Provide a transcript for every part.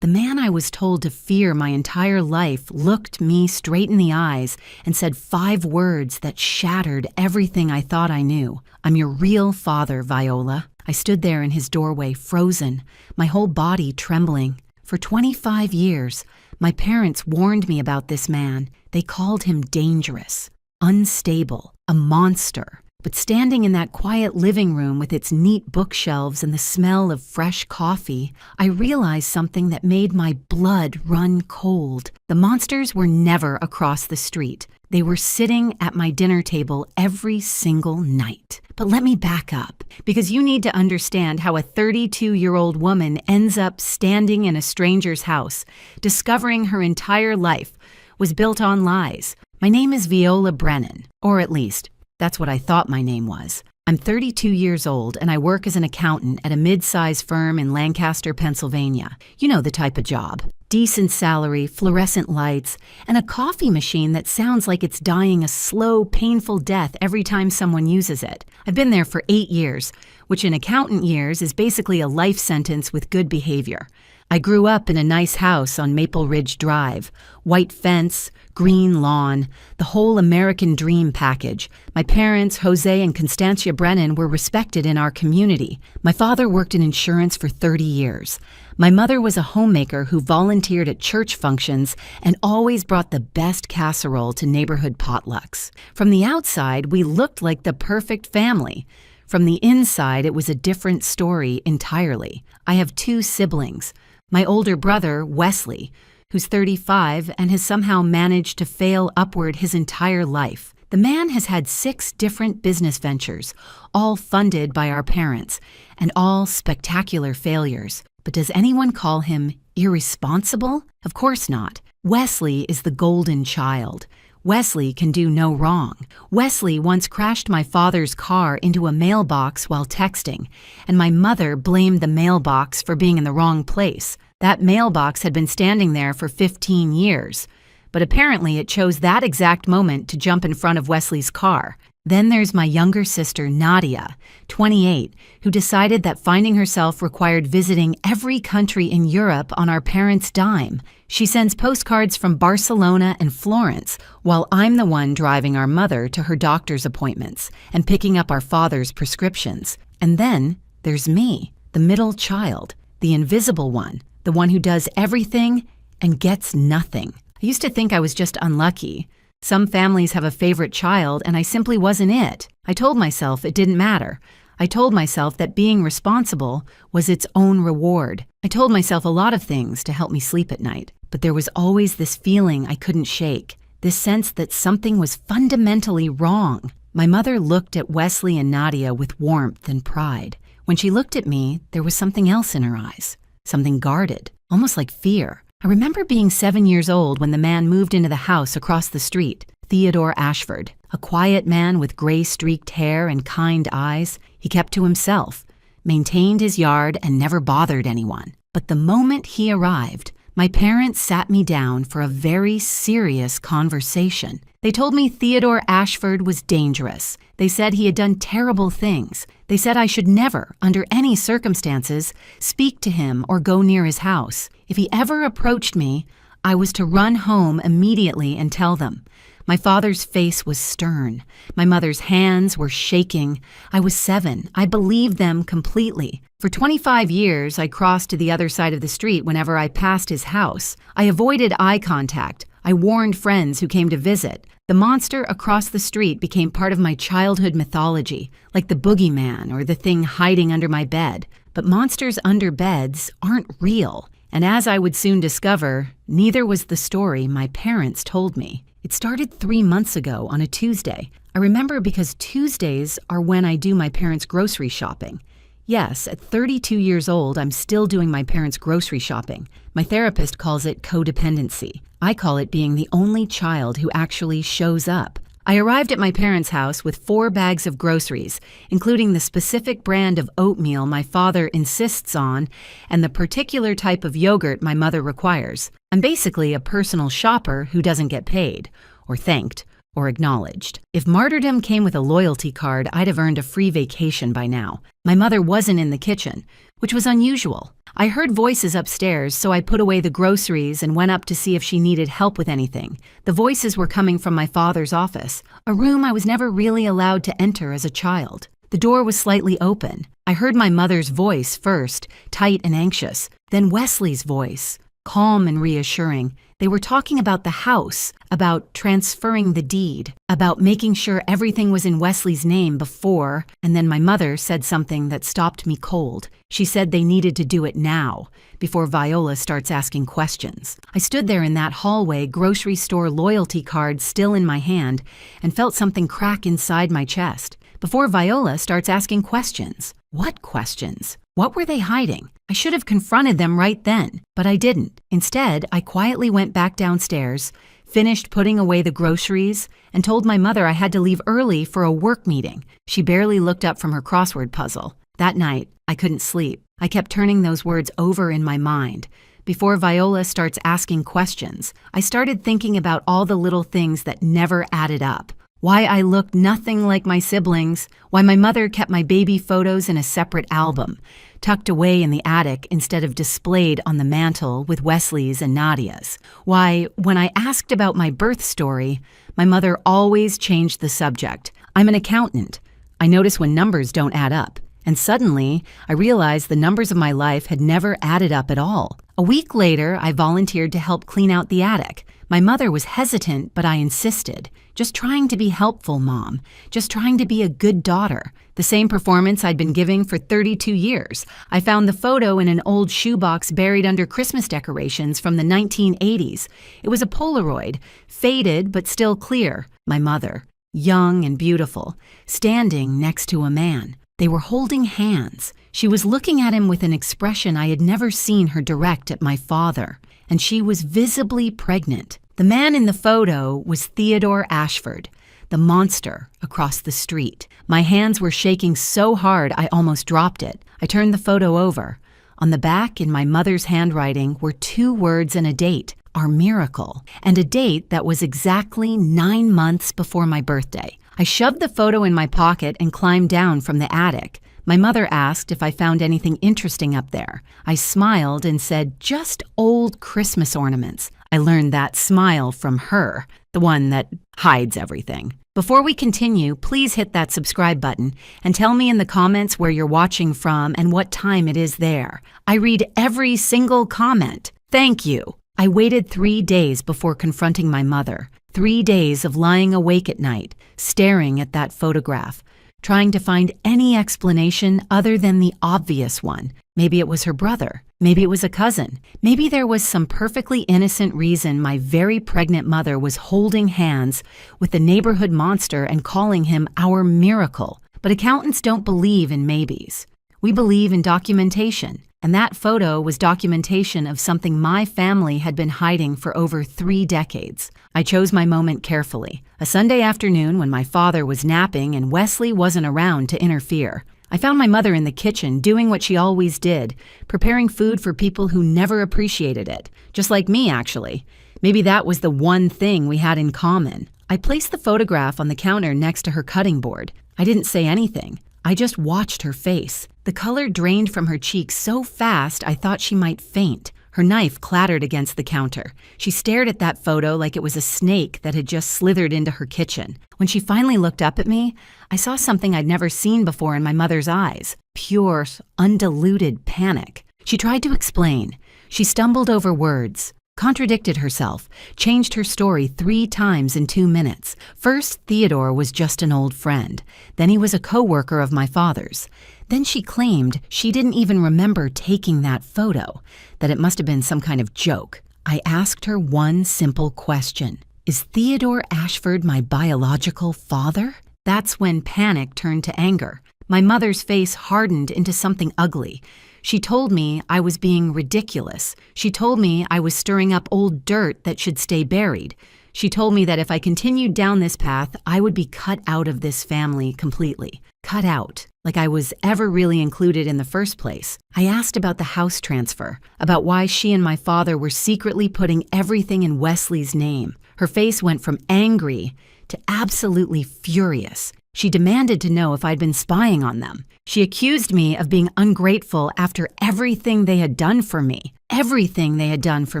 The man I was told to fear my entire life looked me straight in the eyes and said 5 words that shattered everything I thought I knew. "I'm your real father, Viola." I stood there in his doorway, frozen, my whole body trembling. For 25 years, my parents warned me about this man. They called him dangerous, unstable, a monster. But standing in that quiet living room with its neat bookshelves and the smell of fresh coffee, I realized something that made my blood run cold. The monsters were never across the street. They were sitting at my dinner table every single night. But let me back up, because you need to understand how a 32-year-old woman ends up standing in a stranger's house, discovering her entire life was built on lies. My name is Viola Brennan, or at least, that's what I thought my name was. I'm 32 years old and I work as an accountant at a mid-size firm in Lancaster, Pennsylvania. You know the type of job. Decent salary, fluorescent lights, and a coffee machine that sounds like it's dying a slow, painful death every time someone uses it. I've been there for 8 years, which in accountant years is basically a life sentence with good behavior. I grew up in a nice house on Maple Ridge Drive. White fence, green lawn, the whole American dream package. My parents, Jose and Constantia Brennan, were respected in our community. My father worked in insurance for 30 years. My mother was a homemaker who volunteered at church functions and always brought the best casserole to neighborhood potlucks. From the outside, we looked like the perfect family. From the inside, it was a different story entirely. I have 2 siblings. My older brother, Wesley, who's 35 and has somehow managed to fail upward his entire life. The man has had 6 different business ventures, all funded by our parents, and all spectacular failures. But does anyone call him irresponsible? Of course not. Wesley is the golden child. Wesley can do no wrong. Wesley once crashed my father's car into a mailbox while texting, and my mother blamed the mailbox for being in the wrong place. That mailbox had been standing there for 15 years, but apparently it chose that exact moment to jump in front of Wesley's car. Then there's my younger sister, Nadia, 28, who decided that finding herself required visiting every country in Europe on our parents' dime. She sends postcards from Barcelona and Florence, while I'm the one driving our mother to her doctor's appointments and picking up our father's prescriptions. And then there's me, the middle child, the invisible one, the one who does everything and gets nothing. I used to think I was just unlucky. Some families have a favorite child, and I simply wasn't it. I told myself it didn't matter. I told myself that being responsible was its own reward. I told myself a lot of things to help me sleep at night, but there was always this feeling I couldn't shake, this sense that something was fundamentally wrong. My mother looked at Wesley and Nadia with warmth and pride. When she looked at me, there was something else in her eyes, something guarded, almost like fear. I remember being 7 years old when the man moved into the house across the street, Theodore Ashford, a quiet man with gray-streaked hair and kind eyes. He kept to himself, maintained his yard, and never bothered anyone. But the moment he arrived, my parents sat me down for a very serious conversation. They told me Theodore Ashford was dangerous. They said he had done terrible things. They said I should never, under any circumstances, speak to him or go near his house. If he ever approached me, I was to run home immediately and tell them. My father's face was stern. My mother's hands were shaking. I was 7. I believed them completely. For 25 years, I crossed to the other side of the street whenever I passed his house. I avoided eye contact. I warned friends who came to visit. The monster across the street became part of my childhood mythology, like the boogeyman or the thing hiding under my bed. But monsters under beds aren't real. And as I would soon discover, neither was the story my parents told me. It started 3 months ago on a Tuesday. I remember because Tuesdays are when I do my parents' grocery shopping. Yes, at 32 years old, I'm still doing my parents' grocery shopping. My therapist calls it codependency. I call it being the only child who actually shows up. I arrived at my parents' house with 4 bags of groceries, including the specific brand of oatmeal my father insists on and the particular type of yogurt my mother requires. I'm basically a personal shopper who doesn't get paid, or thanked, or acknowledged. If martyrdom came with a loyalty card, I'd have earned a free vacation by now. My mother wasn't in the kitchen, which was unusual. I heard voices upstairs, so I put away the groceries and went up to see if she needed help with anything. The voices were coming from my father's office, a room I was never really allowed to enter as a child. The door was slightly open. I heard my mother's voice first, tight and anxious, then Wesley's voice, calm and reassuring. They were talking about the house, about transferring the deed, about making sure everything was in Wesley's name before, and then my mother said something that stopped me cold. She said they needed to do it now, before Viola starts asking questions. I stood there in that hallway, grocery store loyalty card still in my hand, and felt something crack inside my chest. Before Viola starts asking questions. What questions? What were they hiding? I should have confronted them right then, but I didn't. Instead, I quietly went back downstairs, finished putting away the groceries, and told my mother I had to leave early for a work meeting. She barely looked up from her crossword puzzle. That night, I couldn't sleep. I kept turning those words over in my mind. Before Viola starts asking questions, I started thinking about all the little things that never added up. Why I looked nothing like my siblings, why my mother kept my baby photos in a separate album, tucked away in the attic instead of displayed on the mantle with Wesley's and Nadia's. Why, when I asked about my birth story, my mother always changed the subject. I'm an accountant. I notice when numbers don't add up. And suddenly, I realized the numbers of my life had never added up at all. A week later, I volunteered to help clean out the attic. My mother was hesitant, but I insisted. Just trying to be helpful, Mom. Just trying to be a good daughter. The same performance I'd been giving for 32 years. I found the photo in an old shoebox buried under Christmas decorations from the 1980s. It was a Polaroid, faded but still clear. My mother, young and beautiful, standing next to a man. They were holding hands. She was looking at him with an expression I had never seen her direct at my father, and she was visibly pregnant. The man in the photo was Theodore Ashford, the monster across the street. My hands were shaking so hard I almost dropped it. I turned the photo over. On the back, in my mother's handwriting, were 2 words and a date, our miracle, and a date that was exactly 9 months before my birthday. I shoved the photo in my pocket and climbed down from the attic. My mother asked if I found anything interesting up there. I smiled and said, just old Christmas ornaments. I learned that smile from her, the one that hides everything. Before we continue, please hit that subscribe button and tell me in the comments where you're watching from and what time it is there. I read every single comment. Thank you. I waited 3 days before confronting my mother. 3 days of lying awake at night, staring at that photograph, trying to find any explanation other than the obvious one. Maybe it was her brother. Maybe it was a cousin. Maybe there was some perfectly innocent reason my very pregnant mother was holding hands with the neighborhood monster and calling him our miracle. But accountants don't believe in maybes. We believe in documentation. And that photo was documentation of something my family had been hiding for over 3 decades. I chose my moment carefully. A Sunday afternoon when my father was napping and Wesley wasn't around to interfere. I found my mother in the kitchen doing what she always did, preparing food for people who never appreciated it. Just like me, actually. Maybe that was the one thing we had in common. I placed the photograph on the counter next to her cutting board. I didn't say anything. I just watched her face. The color drained from her cheeks so fast I thought she might faint. Her knife clattered against the counter. She stared at that photo like it was a snake that had just slithered into her kitchen. When she finally looked up at me, I saw something I'd never seen before in my mother's eyes. Pure, undiluted panic. She tried to explain. She stumbled over words, contradicted herself, changed her story 3 times in 2 minutes. First, Theodore was just an old friend. Then he was a co-worker of my father's. Then she claimed she didn't even remember taking that photo, that it must have been some kind of joke. I asked her one simple question. Is Theodore Ashford my biological father? That's when panic turned to anger. My mother's face hardened into something ugly. She told me I was being ridiculous. She told me I was stirring up old dirt that should stay buried. She told me that if I continued down this path, I would be cut out of this family completely. Cut out, like I was ever really included in the first place. I asked about the house transfer, about why she and my father were secretly putting everything in Wesley's name. Her face went from angry to absolutely furious. She demanded to know if I'd been spying on them. She accused me of being ungrateful after everything they had done for me. Everything they had done for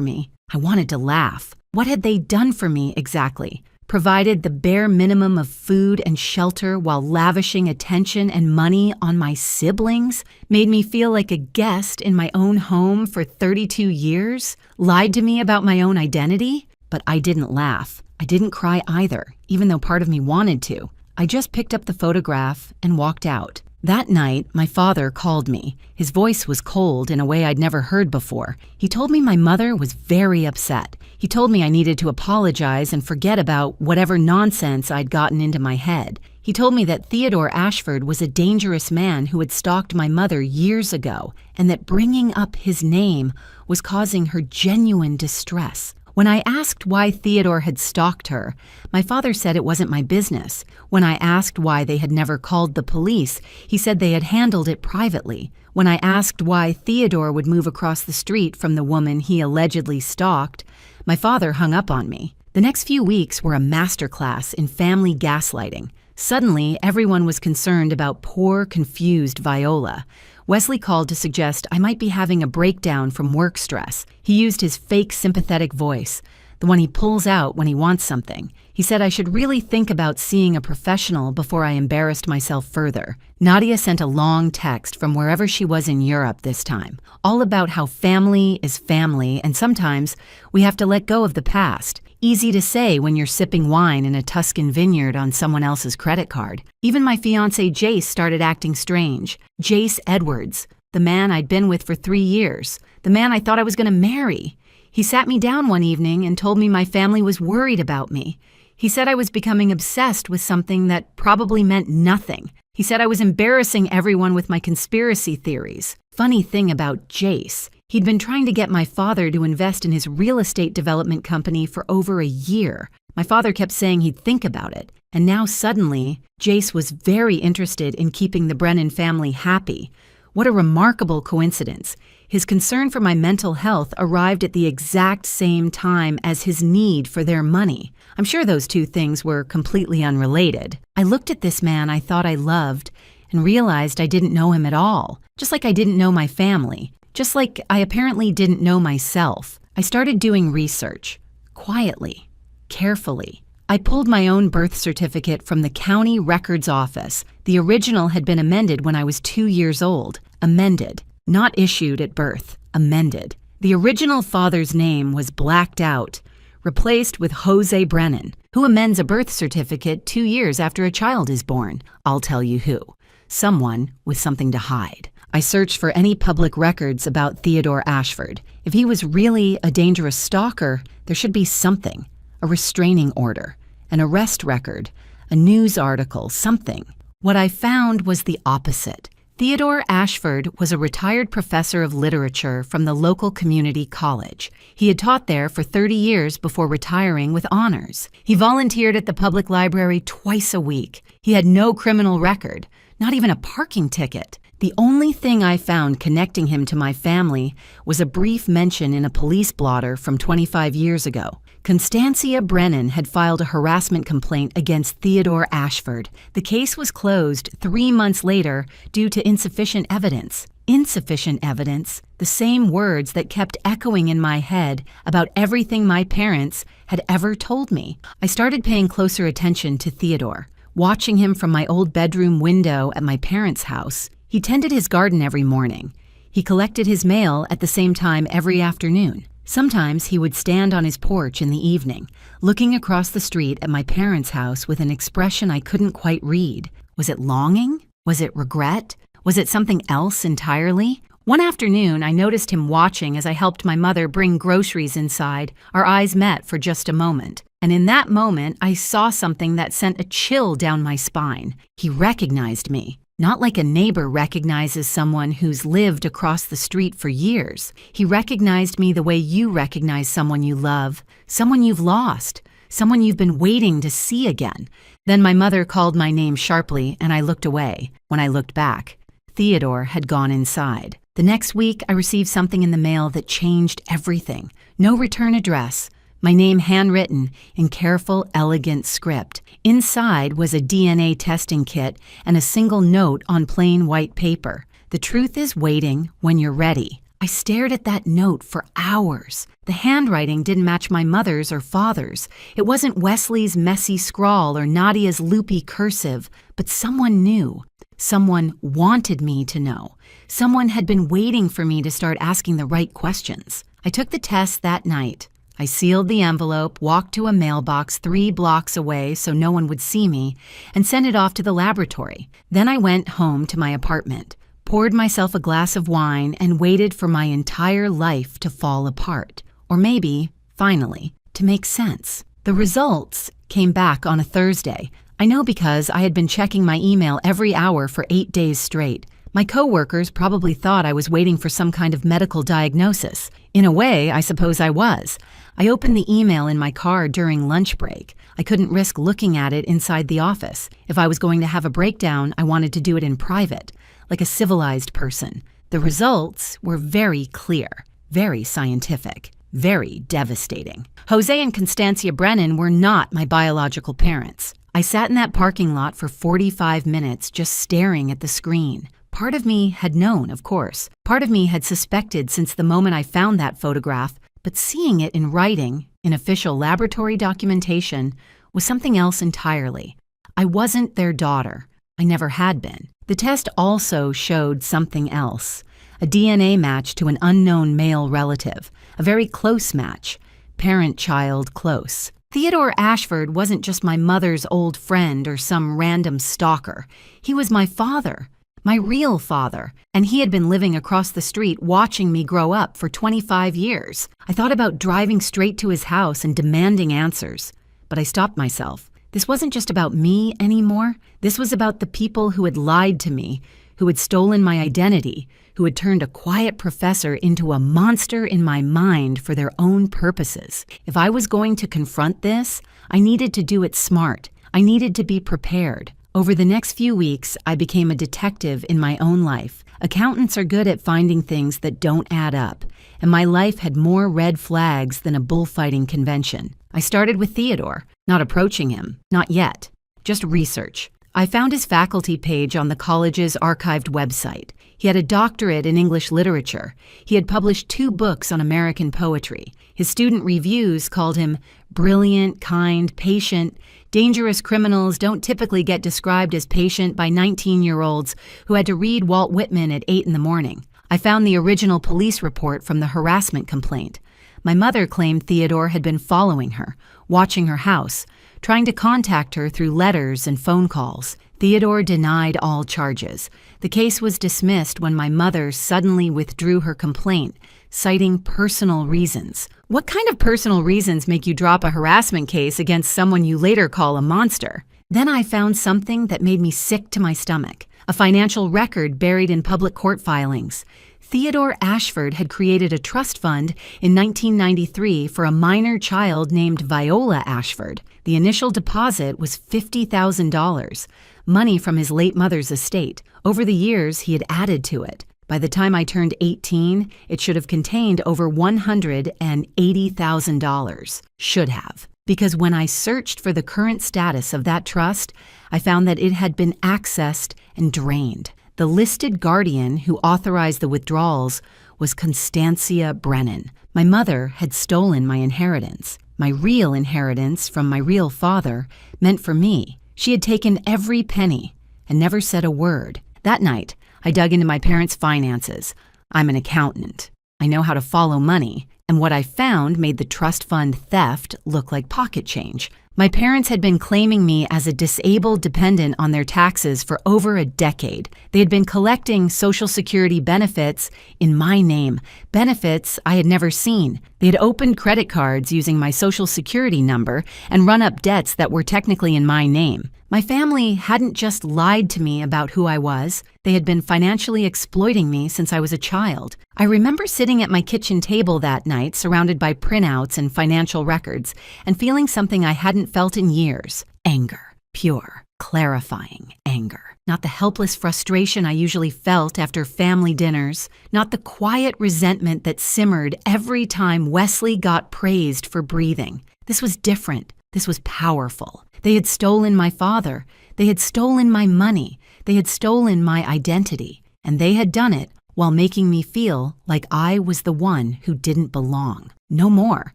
me. I wanted to laugh. What had they done for me exactly? Provided the bare minimum of food and shelter while lavishing attention and money on my siblings? Made me feel like a guest in my own home for 32 years? Lied to me about my own identity? But I didn't laugh. I didn't cry either, even though part of me wanted to. I just picked up the photograph and walked out. That night, my father called me. His voice was cold in a way I'd never heard before. He told me my mother was very upset. He told me I needed to apologize and forget about whatever nonsense I'd gotten into my head. He told me that Theodore Ashford was a dangerous man who had stalked my mother years ago, and that bringing up his name was causing her genuine distress. When I asked why Theodore had stalked her, my father said it wasn't my business. When I asked why they had never called the police, he said they had handled it privately. When I asked why Theodore would move across the street from the woman he allegedly stalked, my father hung up on me. The next few weeks were a masterclass in family gaslighting. Suddenly, everyone was concerned about poor, confused Viola. Wesley called to suggest I might be having a breakdown from work stress. He used his fake sympathetic voice, the one he pulls out when he wants something. He said I should really think about seeing a professional before I embarrassed myself further. Nadia sent a long text from wherever she was in Europe this time, all about how family is family and sometimes we have to let go of the past. Easy to say when you're sipping wine in a Tuscan vineyard on someone else's credit card. Even my fiancé Jace started acting strange. Jace Edwards, the man I'd been with for 3 years, the man I thought I was going to marry. He sat me down one evening and told me my family was worried about me. He said I was becoming obsessed with something that probably meant nothing. He said I was embarrassing everyone with my conspiracy theories. Funny thing about Jace, he'd been trying to get my father to invest in his real estate development company for over a year. My father kept saying he'd think about it, and now suddenly, Jace was very interested in keeping the Brennan family happy. What a remarkable coincidence. His concern for my mental health arrived at the exact same time as his need for their money. I'm sure those two things were completely unrelated. I looked at this man I thought I loved and realized I didn't know him at all, just like I didn't know my family. Just like I apparently didn't know myself. I started doing research. Quietly. Carefully. I pulled my own birth certificate from the county records office. The original had been amended when I was 2 years old. Amended. Not issued at birth. Amended. The original father's name was blacked out. Replaced with Jose Brennan. Who amends a birth certificate 2 years after a child is born? I'll tell you who. Someone with something to hide. I searched for any public records about Theodore Ashford. If he was really a dangerous stalker, there should be something. A restraining order, an arrest record, a news article, something. What I found was the opposite. Theodore Ashford was a retired professor of literature from the local community college. He had taught there for 30 years before retiring with honors. He volunteered at the public library twice a week. He had no criminal record, not even a parking ticket. The only thing I found connecting him to my family was a brief mention in a police blotter from 25 years ago. Constancia Brennan had filed a harassment complaint against Theodore Ashford. The case was closed 3 months later due to insufficient evidence. Insufficient evidence, the same words that kept echoing in my head about everything my parents had ever told me. I started paying closer attention to Theodore, watching him from my old bedroom window at my parents' house. He tended his garden every morning. He collected his mail at the same time every afternoon. Sometimes he would stand on his porch in the evening, looking across the street at my parents' house with an expression I couldn't quite read. Was it longing? Was it regret? Was it something else entirely? One afternoon, I noticed him watching as I helped my mother bring groceries inside. Our eyes met for just a moment. And in that moment, I saw something that sent a chill down my spine. He recognized me. Not like a neighbor recognizes someone who's lived across the street for years. He recognized me the way you recognize someone you love, someone you've lost, someone you've been waiting to see again. Then my mother called my name sharply, and I looked away. When I looked back, Theodore had gone inside. The next week, I received something in the mail that changed everything. No return address, my name handwritten in careful, elegant script. Inside was a DNA testing kit and a single note on plain white paper. The truth is waiting when you're ready. I stared at that note for hours. The handwriting didn't match my mother's or father's. It wasn't Wesley's messy scrawl or Nadia's loopy cursive, but someone knew. Someone wanted me to know. Someone had been waiting for me to start asking the right questions. I took the test that night. I sealed the envelope, walked to a mailbox 3 blocks away so no one would see me, and sent it off to the laboratory. Then I went home to my apartment, poured myself a glass of wine, and waited for my entire life to fall apart. Or maybe, finally, to make sense. The results came back on a Thursday. I know because I had been checking my email every hour for 8 days straight. My coworkers probably thought I was waiting for some kind of medical diagnosis. In a way, I suppose I was. I opened the email in my car during lunch break. I couldn't risk looking at it inside the office. If I was going to have a breakdown, I wanted to do it in private, like a civilized person. The results were very clear, very scientific, very devastating. Jose and Constancia Brennan were not my biological parents. I sat in that parking lot for 45 minutes just staring at the screen. Part of me had known, of course. Part of me had suspected since the moment I found that photograph, but seeing it in writing, in official laboratory documentation, was something else entirely. I wasn't their daughter. I never had been. The test also showed something else. A DNA match to an unknown male relative. A very close match. Parent-child close. Theodore Ashford wasn't just my mother's old friend or some random stalker. He was my father. My real father, and he had been living across the street watching me grow up for 25 years. I thought about driving straight to his house and demanding answers, but I stopped myself. This wasn't just about me anymore. This was about the people who had lied to me, who had stolen my identity, who had turned a quiet professor into a monster in my mind for their own purposes. If I was going to confront this, I needed to do it smart. I needed to be prepared. Over the next few weeks, I became a detective in my own life. Accountants are good at finding things that don't add up, and my life had more red flags than a bullfighting convention. I started with Theodore, not approaching him, not yet, just research. I found his faculty page on the college's archived website. He had a doctorate in English literature. He had published 2 books on American poetry. His student reviews called him brilliant, kind, patient. Dangerous criminals don't typically get described as patient by 19-year-olds who had to read Walt Whitman at 8 in the morning. I found the original police report from the harassment complaint. My mother claimed Theodore had been following her, watching her house, trying to contact her through letters and phone calls. Theodore denied all charges. The case was dismissed when my mother suddenly withdrew her complaint, citing personal reasons. What kind of personal reasons make you drop a harassment case against someone you later call a monster? Then I found something that made me sick to my stomach, a financial record buried in public court filings. Theodore Ashford had created a trust fund in 1993 for a minor child named Viola Ashford. The initial deposit was $50,000, money from his late mother's estate. Over the years, he had added to it. By the time I turned 18, it should have contained over $180,000. Should have. Because when I searched for the current status of that trust, I found that it had been accessed and drained. The listed guardian who authorized the withdrawals was Constancia Brennan. My mother had stolen my inheritance. My real inheritance from my real father meant for me. She had taken every penny and never said a word. That night, I dug into my parents' finances. I'm an accountant. I know how to follow money, and what I found made the trust fund theft look like pocket change. My parents had been claiming me as a disabled dependent on their taxes for over a decade. They had been collecting Social Security benefits in my name, benefits I had never seen. They had opened credit cards using my Social Security number and run up debts that were technically in my name. My family hadn't just lied to me about who I was. They had been financially exploiting me since I was a child. I remember sitting at my kitchen table that night, surrounded by printouts and financial records, and feeling something I hadn't felt in years. Anger. Pure. clarifying anger. Not the helpless frustration I usually felt after family dinners. Not the quiet resentment that simmered every time Wesley got praised for breathing. This was different. This was powerful. They had stolen my father. They had stolen my money. They had stolen my identity. And they had done it while making me feel like I was the one who didn't belong. No more.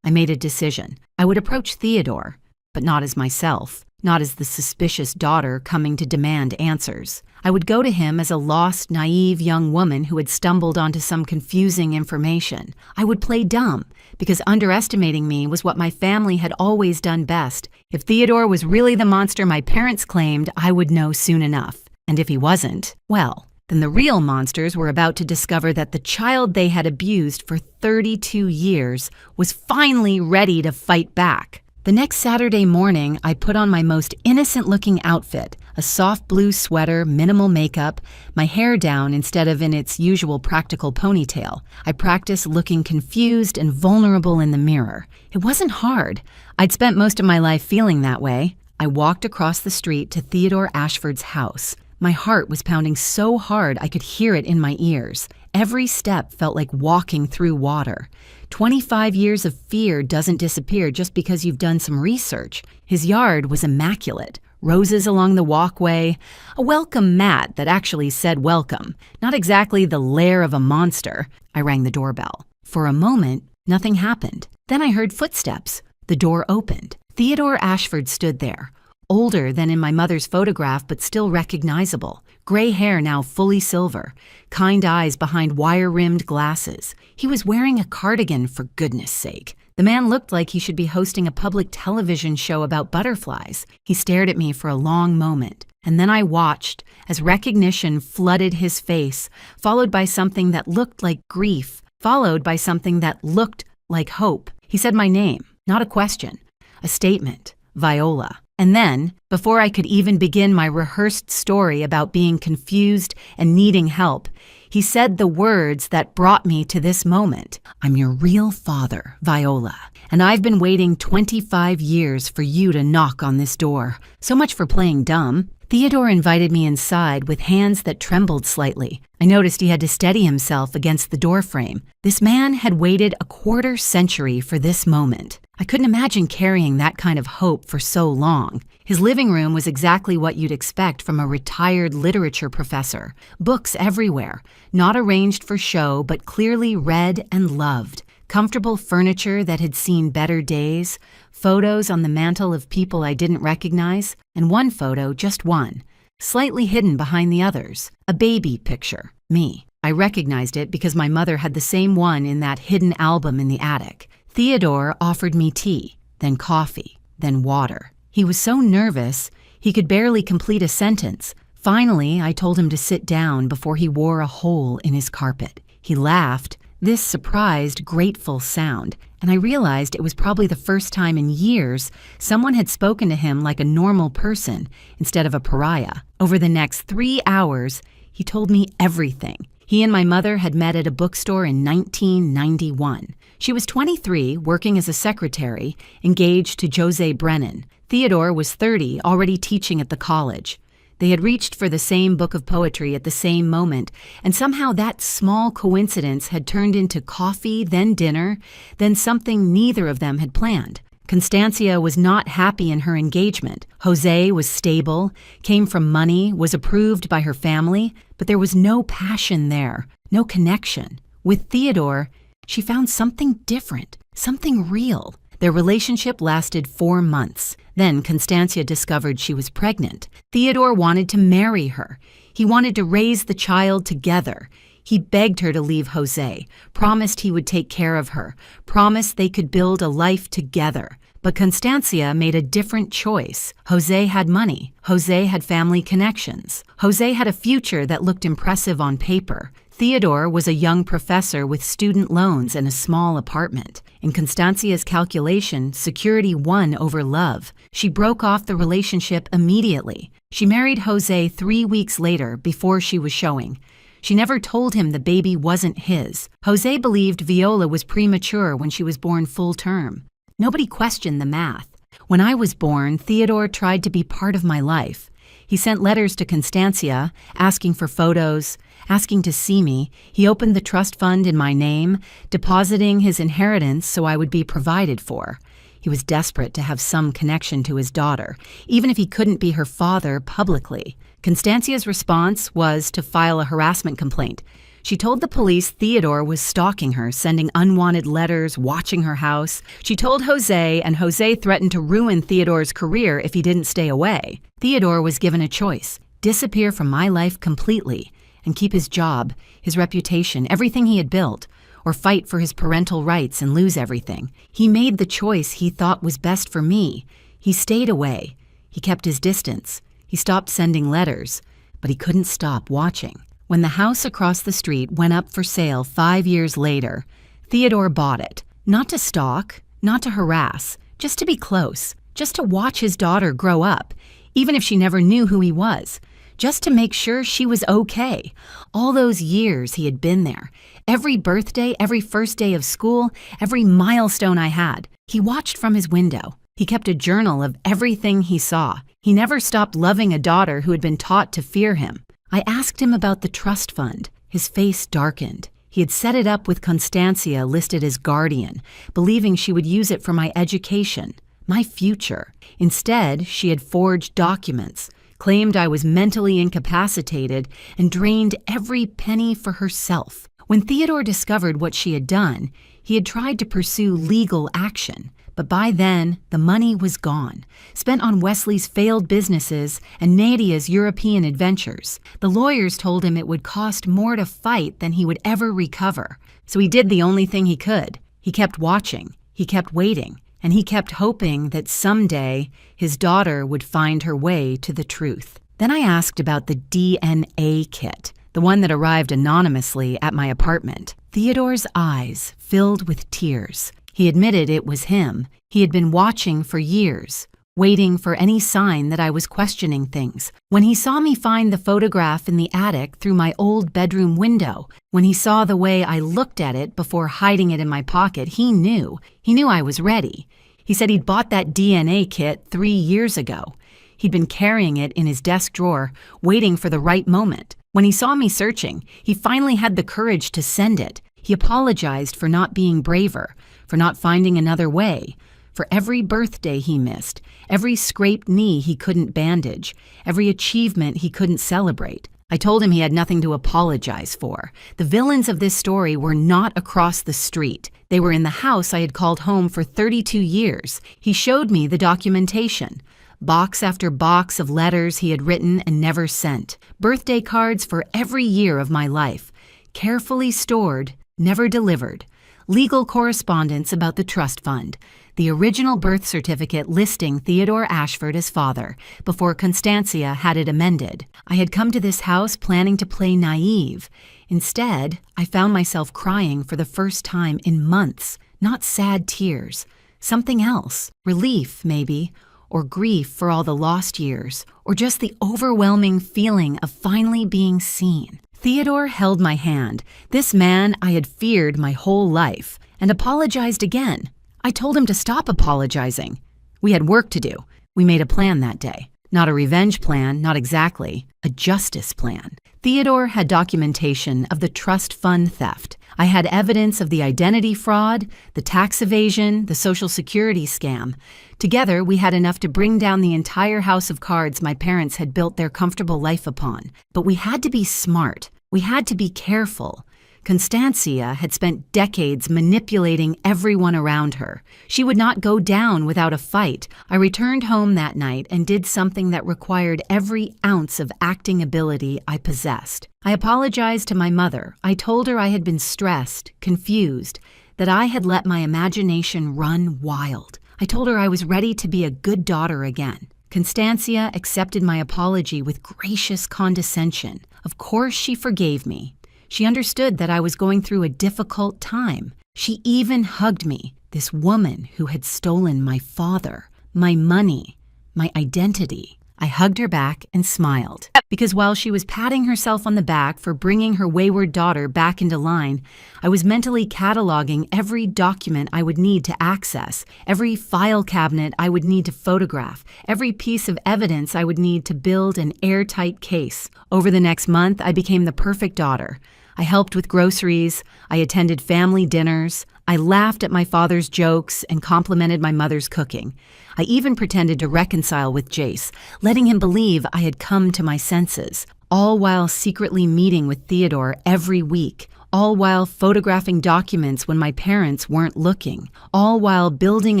I made a decision. I would approach Theodore, but not as myself, not as the suspicious daughter coming to demand answers. I would go to him as a lost, naive young woman who had stumbled onto some confusing information. I would play dumb, because underestimating me was what my family had always done best. If Theodore was really the monster my parents claimed, I would know soon enough. And if he wasn't, well, then the real monsters were about to discover that the child they had abused for 32 years was finally ready to fight back. The next Saturday morning, I put on my most innocent-looking outfit, a soft blue sweater, minimal makeup, my hair down instead of in its usual practical ponytail. I practiced looking confused and vulnerable in the mirror. It wasn't hard. I'd spent most of my life feeling that way. I walked across the street to Theodore Ashford's house. My heart was pounding so hard I could hear it in my ears. Every step felt like walking through water. 25 years of fear doesn't disappear just because you've done some research. His yard was immaculate. Roses along the walkway, a welcome mat that actually said welcome. Not exactly the lair of a monster. I rang the doorbell. For a moment, nothing happened. Then I heard footsteps. The door opened. Theodore Ashford stood there. Older than in my mother's photograph, but still recognizable. Gray hair now fully silver. Kind eyes behind wire-rimmed glasses. He was wearing a cardigan, for goodness sake. The man looked like he should be hosting a public television show about butterflies. He stared at me for a long moment. And then I watched as recognition flooded his face, followed by something that looked like grief, followed by something that looked like hope. He said my name, not a question, a statement, Viola. And then, before I could even begin my rehearsed story about being confused and needing help, he said the words that brought me to this moment. I'm your real father, Viola, and I've been waiting 25 years for you to knock on this door. So much for playing dumb. Theodore invited me inside with hands that trembled slightly. I noticed he had to steady himself against the doorframe. This man had waited a quarter century for this moment. I couldn't imagine carrying that kind of hope for so long. His living room was exactly what you'd expect from a retired literature professor. Books everywhere, not arranged for show, but clearly read and loved. Comfortable furniture that had seen better days, photos on the mantle of people I didn't recognize, and one photo, just one, slightly hidden behind the others. A baby picture, me. I recognized it because my mother had the same one in that hidden album in the attic. Theodore offered me tea, then coffee, then water. He was so nervous, he could barely complete a sentence. Finally, I told him to sit down before he wore a hole in his carpet. He laughed, this surprised, grateful sound, and I realized it was probably the first time in years someone had spoken to him like a normal person instead of a pariah. Over the next 3 hours, he told me everything. He and my mother had met at a bookstore in 1991. She was 23, working as a secretary, engaged to Jose Brennan. Theodore was 30, already teaching at the college. They had reached for the same book of poetry at the same moment, and somehow that small coincidence had turned into coffee, then dinner, then something neither of them had planned. Constancia was not happy in her engagement. Jose was stable, came from money, was approved by her family, but there was no passion there, no connection. With Theodore, she found something different, something real. Their relationship lasted 4 months. Then Constancia discovered she was pregnant. Theodore wanted to marry her. He wanted to raise the child together. He begged her to leave Jose, promised he would take care of her, promised they could build a life together. But Constancia made a different choice. Jose had money. Jose had family connections. Jose had a future that looked impressive on paper. Theodore was a young professor with student loans and a small apartment. In Constancia's calculation, security won over love. She broke off the relationship immediately. She married Jose 3 weeks later, before she was showing. She never told him the baby wasn't his. Jose believed Viola was premature when she was born full term. Nobody questioned the math. When I was born, Theodore tried to be part of my life. He sent letters to Constancia, asking for photos, asking to see me. He opened the trust fund in my name, depositing his inheritance so I would be provided for. He was desperate to have some connection to his daughter, even if he couldn't be her father publicly. Constancia's response was to file a harassment complaint. She told the police Theodore was stalking her, sending unwanted letters, watching her house. She told Jose, and Jose threatened to ruin Theodore's career if he didn't stay away. Theodore was given a choice: disappear from my life completely and keep his job, his reputation, everything he had built, or fight for his parental rights and lose everything. He made the choice he thought was best for me. He stayed away. He kept his distance. He stopped sending letters, but he couldn't stop watching. When the house across the street went up for sale 5 years later, Theodore bought it. Not to stalk, not to harass, just to be close, just to watch his daughter grow up, even if she never knew who he was, just to make sure she was okay. All those years he had been there. Every birthday, every first day of school, every milestone I had, he watched from his window. He kept a journal of everything he saw. He never stopped loving a daughter who had been taught to fear him. I asked him about the trust fund. His face darkened. He had set it up with Constancia listed as guardian, believing she would use it for my education, my future. Instead, she had forged documents, claimed I was mentally incapacitated, and drained every penny for herself. When Theodore discovered what she had done, he had tried to pursue legal action. But by then, the money was gone, spent on Wesley's failed businesses and Nadia's European adventures. The lawyers told him it would cost more to fight than he would ever recover. So he did the only thing he could. He kept watching, he kept waiting, and he kept hoping that someday his daughter would find her way to the truth. Then I asked about the DNA kit, the one that arrived anonymously at my apartment. Theodore's eyes filled with tears. He admitted it was him. He had been watching for years, waiting for any sign that I was questioning things. When he saw me find the photograph in the attic through my old bedroom window, when he saw the way I looked at it before hiding it in my pocket, he knew. He knew I was ready. He said he'd bought that DNA kit 3 years ago. He'd been carrying it in his desk drawer, waiting for the right moment. When he saw me searching, he finally had the courage to send it. He apologized for not being braver, for not finding another way, for every birthday he missed, every scraped knee he couldn't bandage, every achievement he couldn't celebrate. I told him he had nothing to apologize for. The villains of this story were not across the street. They were in the house I had called home for 32 years. He showed me the documentation. Box after box of letters he had written and never sent. Birthday cards for every year of my life. Carefully stored, never delivered. Legal correspondence about the trust fund. The original birth certificate listing Theodore Ashford as father, before Constancia had it amended. I had come to this house planning to play naive. Instead, I found myself crying for the first time in months. Not sad tears. Something else. Relief, maybe. Or grief for all the lost years. Or just the overwhelming feeling of finally being seen. Theodore held my hand, this man I had feared my whole life, and apologized again. I told him to stop apologizing. We had work to do. We made a plan that day. Not a revenge plan, not exactly. A justice plan. Theodore had documentation of the trust fund theft. I had evidence of the identity fraud, the tax evasion, the Social Security scam. Together, we had enough to bring down the entire house of cards my parents had built their comfortable life upon. But we had to be smart. We had to be careful. Constancia had spent decades manipulating everyone around her. She would not go down without a fight. I returned home that night and did something that required every ounce of acting ability I possessed. I apologized to my mother. I told her I had been stressed, confused, that I had let my imagination run wild. I told her I was ready to be a good daughter again. Constancia accepted my apology with gracious condescension. Of course she forgave me. She understood that I was going through a difficult time. She even hugged me, this woman who had stolen my father, my money, my identity. I hugged her back and smiled, because while she was patting herself on the back for bringing her wayward daughter back into line, I was mentally cataloging every document I would need to access, every file cabinet I would need to photograph, every piece of evidence I would need to build an airtight case. Over the next month, I became the perfect daughter. I helped with groceries, I attended family dinners, I laughed at my father's jokes and complimented my mother's cooking. I even pretended to reconcile with Jace, letting him believe I had come to my senses, all while secretly meeting with Theodore every week, all while photographing documents when my parents weren't looking, all while building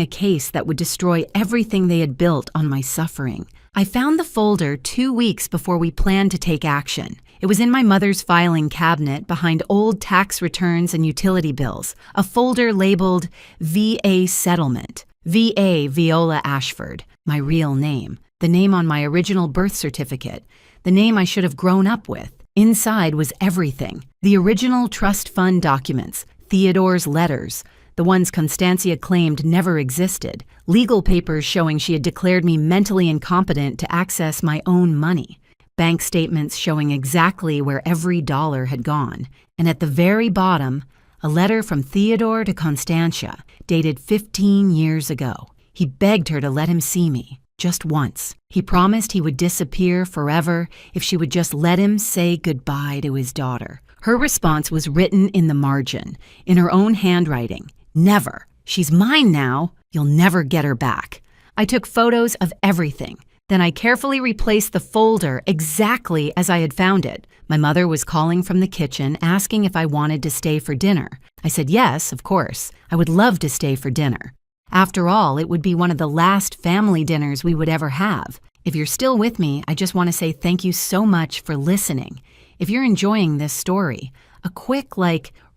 a case that would destroy everything they had built on my suffering. I found the folder 2 weeks before we planned to take action. It was in my mother's filing cabinet behind old tax returns and utility bills, a folder labeled VA Settlement. VA Viola Ashford, my real name, the name on my original birth certificate, the name I should have grown up with. Inside was everything. The original trust fund documents, Theodore's letters, the ones Constantia claimed never existed, legal papers showing she had declared me mentally incompetent to access my own money, bank statements showing exactly where every dollar had gone, and at the very bottom, a letter from Theodore to Constantia, dated 15 years ago. He begged her to let him see me, just once. He promised he would disappear forever if she would just let him say goodbye to his daughter. Her response was written in the margin, in her own handwriting. Never. She's mine now. You'll never get her back. I took photos of everything. Then I carefully replaced the folder exactly as I had found it. My mother was calling from the kitchen, asking if I wanted to stay for dinner. I said yes, of course. I would love to stay for dinner. After all, it would be one of the last family dinners we would ever have. If you're still with me, I just want to say thank you so much for listening. If you're enjoying this story, a quick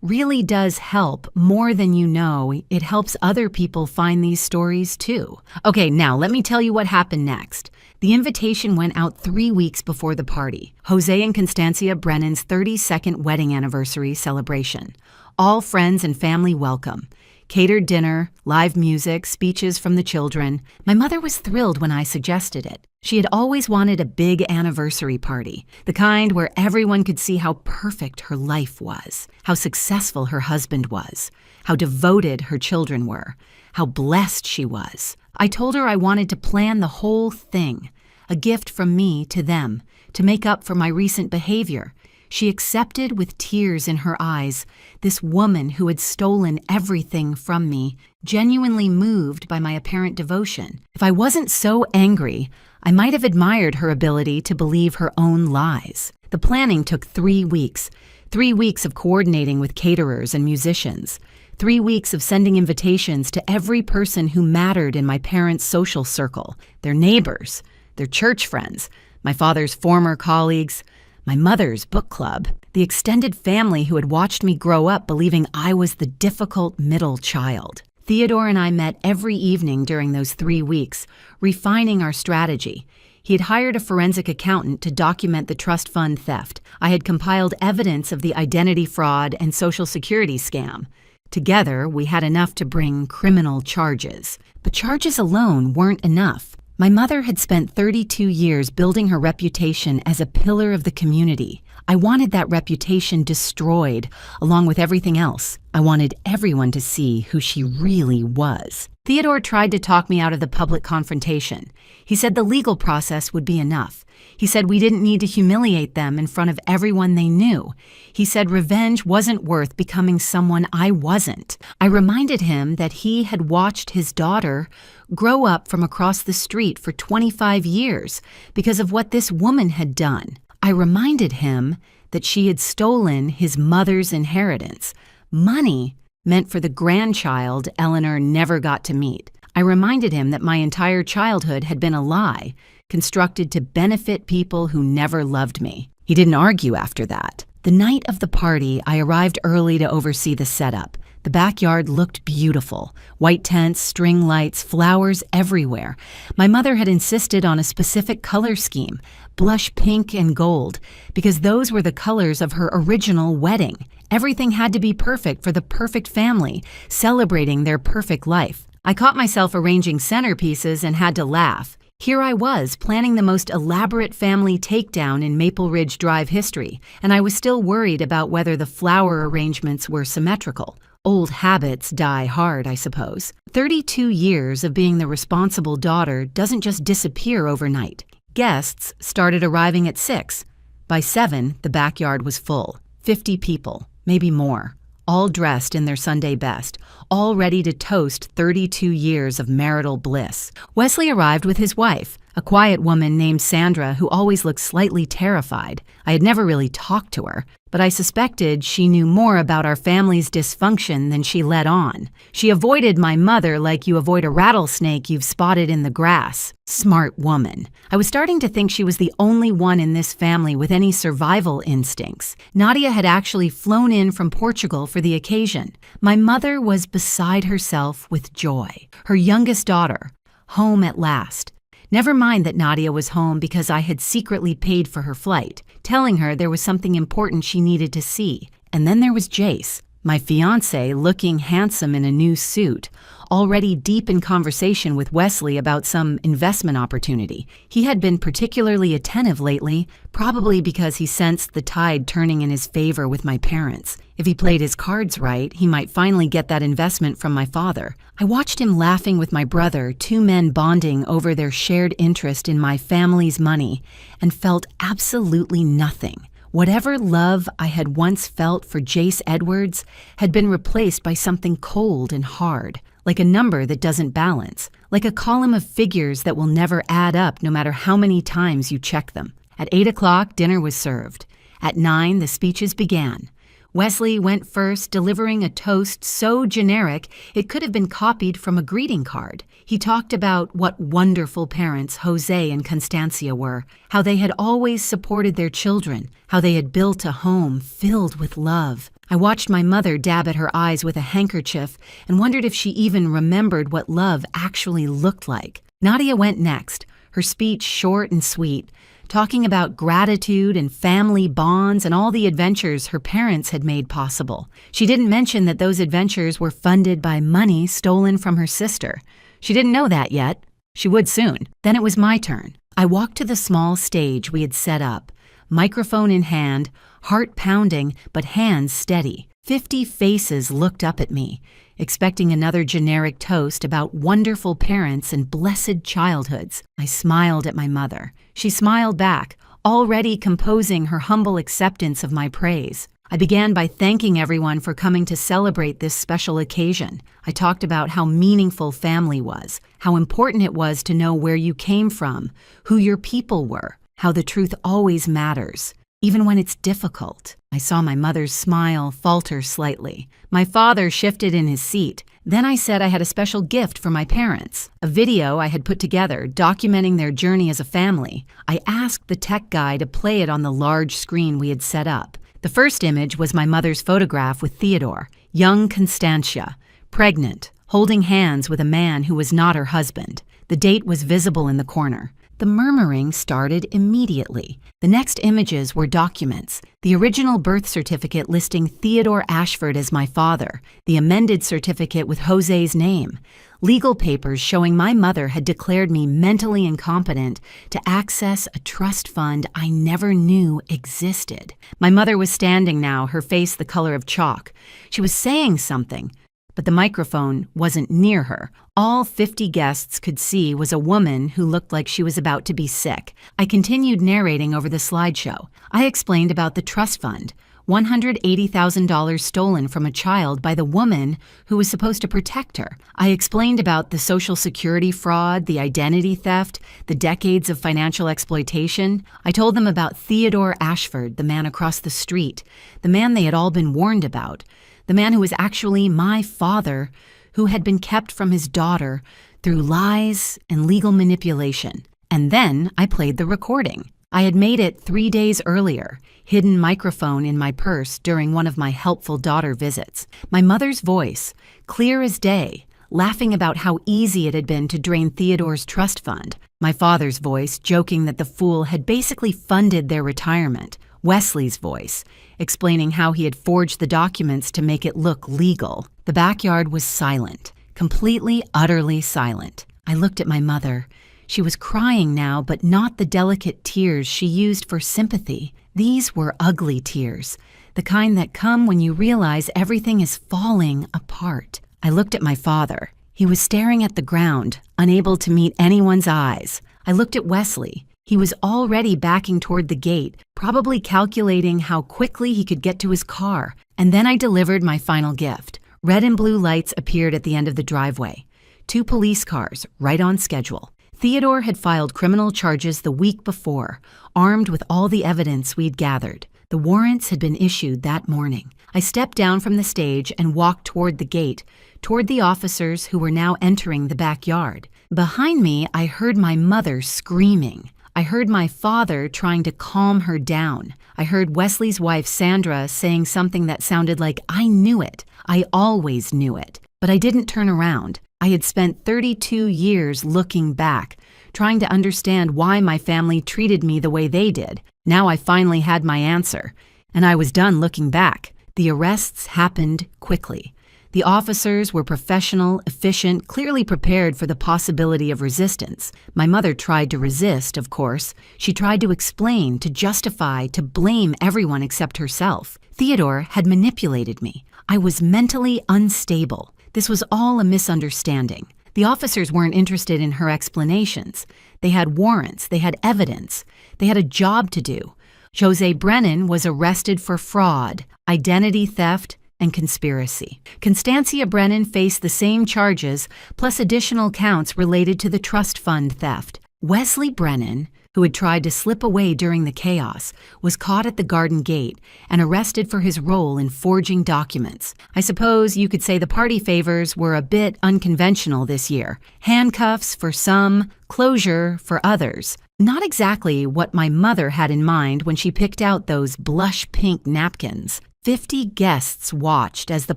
really does help more than you know. It helps other people find these stories too. Okay, now let me tell you what happened next. The invitation went out 3 weeks before the party, Jose and Constancia Brennan's 32nd wedding anniversary celebration. All friends and family welcome. Catered dinner, live music, speeches from the children. My mother was thrilled when I suggested it. She had always wanted a big anniversary party, the kind where everyone could see how perfect her life was, how successful her husband was, how devoted her children were, how blessed she was. I told her I wanted to plan the whole thing, a gift from me to them, to make up for my recent behavior. She accepted with tears in her eyes, this woman who had stolen everything from me, genuinely moved by my apparent devotion. If I wasn't so angry, I might have admired her ability to believe her own lies. The planning took 3 weeks. 3 weeks of coordinating with caterers and musicians. 3 weeks of sending invitations to every person who mattered in my parents' social circle, their neighbors, their church friends, my father's former colleagues, my mother's book club, the extended family who had watched me grow up believing I was the difficult middle child. Theodore and I met every evening during those 3 weeks, refining our strategy. He had hired a forensic accountant to document the trust fund theft. I had compiled evidence of the identity fraud and Social Security scam. Together, we had enough to bring criminal charges. But charges alone weren't enough. My mother had spent 32 years building her reputation as a pillar of the community. I wanted that reputation destroyed, along with everything else. I wanted everyone to see who she really was. Theodore tried to talk me out of the public confrontation. He said the legal process would be enough. He said we didn't need to humiliate them in front of everyone they knew. He said revenge wasn't worth becoming someone I wasn't. I reminded him that he had watched his daughter grow up from across the street for 25 years because of what this woman had done. I reminded him that she had stolen his mother's inheritance, money meant for the grandchild Eleanor never got to meet. I reminded him that my entire childhood had been a lie, constructed to benefit people who never loved me. He didn't argue after that. The night of the party, I arrived early to oversee the setup. The backyard looked beautiful. White tents, string lights, flowers everywhere. My mother had insisted on a specific color scheme, blush pink and gold, because those were the colors of her original wedding. Everything had to be perfect for the perfect family, celebrating their perfect life. I caught myself arranging centerpieces and had to laugh. Here I was, planning the most elaborate family takedown in Maple Ridge Drive history, and I was still worried about whether the flower arrangements were symmetrical. Old habits die hard, I suppose. 32 years of being the responsible daughter doesn't just disappear overnight. Guests started arriving at 6. By 7, the backyard was full. 50 people, maybe more, all dressed in their Sunday best, all ready to toast 32 years of marital bliss. Wesley arrived with his wife, a quiet woman named Sandra who always looked slightly terrified. I had never really talked to her, but I suspected she knew more about our family's dysfunction than she let on. She avoided my mother like you avoid a rattlesnake you've spotted in the grass. Smart woman. I was starting to think she was the only one in this family with any survival instincts. Nadia had actually flown in from Portugal for the occasion. My mother was beside herself with joy. Her youngest daughter, home at last. Never mind that Nadia was home because I had secretly paid for her flight, telling her there was something important she needed to see. And then there was Jace, my fiancé, looking handsome in a new suit, already deep in conversation with Wesley about some investment opportunity. He had been particularly attentive lately, probably because he sensed the tide turning in his favor with my parents. If he played his cards right, he might finally get that investment from my father. I watched him laughing with my brother, two men bonding over their shared interest in my family's money, and felt absolutely nothing. Whatever love I had once felt for Jace Edwards had been replaced by something cold and hard, like a number that doesn't balance, like a column of figures that will never add up no matter how many times you check them. At 8 o'clock, dinner was served. At 9, the speeches began. Wesley went first, delivering a toast so generic it could have been copied from a greeting card. He talked about what wonderful parents Jose and Constancia were, how they had always supported their children, how they had built a home filled with love. I watched my mother dab at her eyes with a handkerchief and wondered if she even remembered what love actually looked like. Nadia went next, her speech short and sweet, talking about gratitude and family bonds and all the adventures her parents had made possible. She didn't mention that those adventures were funded by money stolen from her sister. She didn't know that yet. She would soon. Then it was my turn. I walked to the small stage we had set up, microphone in hand, heart pounding, but hands steady. 50 faces looked up at me, expecting another generic toast about wonderful parents and blessed childhoods. I smiled at my mother. She smiled back, already composing her humble acceptance of my praise. I began by thanking everyone for coming to celebrate this special occasion. I talked about how meaningful family was, how important it was to know where you came from, who your people were, how the truth always matters, even when it's difficult. I saw my mother's smile falter slightly. My father shifted in his seat. Then I said I had a special gift for my parents, a video I had put together documenting their journey as a family. I asked the tech guy to play it on the large screen we had set up. The first image was my mother's photograph with Theodore, young Constancia, pregnant, holding hands with a man who was not her husband. The date was visible in the corner. The murmuring started immediately. The next images were documents. The original birth certificate listing Theodore Ashford as my father, the amended certificate with Jose's name, legal papers showing my mother had declared me mentally incompetent to access a trust fund I never knew existed. My mother was standing now, her face the color of chalk. She was saying something, but the microphone wasn't near her. All 50 guests could see was a woman who looked like she was about to be sick. I continued narrating over the slideshow. I explained about the trust fund, $180,000 stolen from a child by the woman who was supposed to protect her. I explained about the Social Security fraud, the identity theft, the decades of financial exploitation. I told them about Theodore Ashford, the man across the street, the man they had all been warned about, the man who was actually my father, who had been kept from his daughter through lies and legal manipulation. And then I played the recording. I had made it 3 days earlier, hidden microphone in my purse during one of my helpful daughter visits. My mother's voice, clear as day, laughing about how easy it had been to drain Theodore's trust fund. My father's voice, joking that the fool had basically funded their retirement. Wesley's voice, explaining how he had forged the documents to make it look legal. The backyard was silent, completely, utterly silent. I looked at my mother. She was crying now, but not the delicate tears she used for sympathy. These were ugly tears, the kind that come when you realize everything is falling apart. I looked at my father. He was staring at the ground, unable to meet anyone's eyes. I looked at Wesley. He was already backing toward the gate, probably calculating how quickly he could get to his car. And then I delivered my final gift. Red and blue lights appeared at the end of the driveway. 2 police cars, right on schedule. Theodore had filed criminal charges the week before, armed with all the evidence we'd gathered. The warrants had been issued that morning. I stepped down from the stage and walked toward the gate, toward the officers who were now entering the backyard. Behind me, I heard my mother screaming. I heard my father trying to calm her down. I heard Wesley's wife, Sandra, saying something that sounded like, "I knew it. I always knew it." But I didn't turn around. I had spent 32 years looking back, trying to understand why my family treated me the way they did. Now I finally had my answer, and I was done looking back. The arrests happened quickly. The officers were professional, efficient, clearly prepared for the possibility of resistance. My mother tried to resist, of course. She tried to explain, to justify, to blame everyone except herself. Theodore had manipulated me. I was mentally unstable. This was all a misunderstanding. The officers weren't interested in her explanations. They had warrants. They had evidence. They had a job to do. Jose Brennan was arrested for fraud, identity theft, and conspiracy. Constancia Brennan faced the same charges, plus additional counts related to the trust fund theft. Wesley Brennan, who had tried to slip away during the chaos, was caught at the garden gate and arrested for his role in forging documents. I suppose you could say the party favors were a bit unconventional this year. Handcuffs for some, closure for others. Not exactly what my mother had in mind when she picked out those blush pink napkins. 50 guests watched as the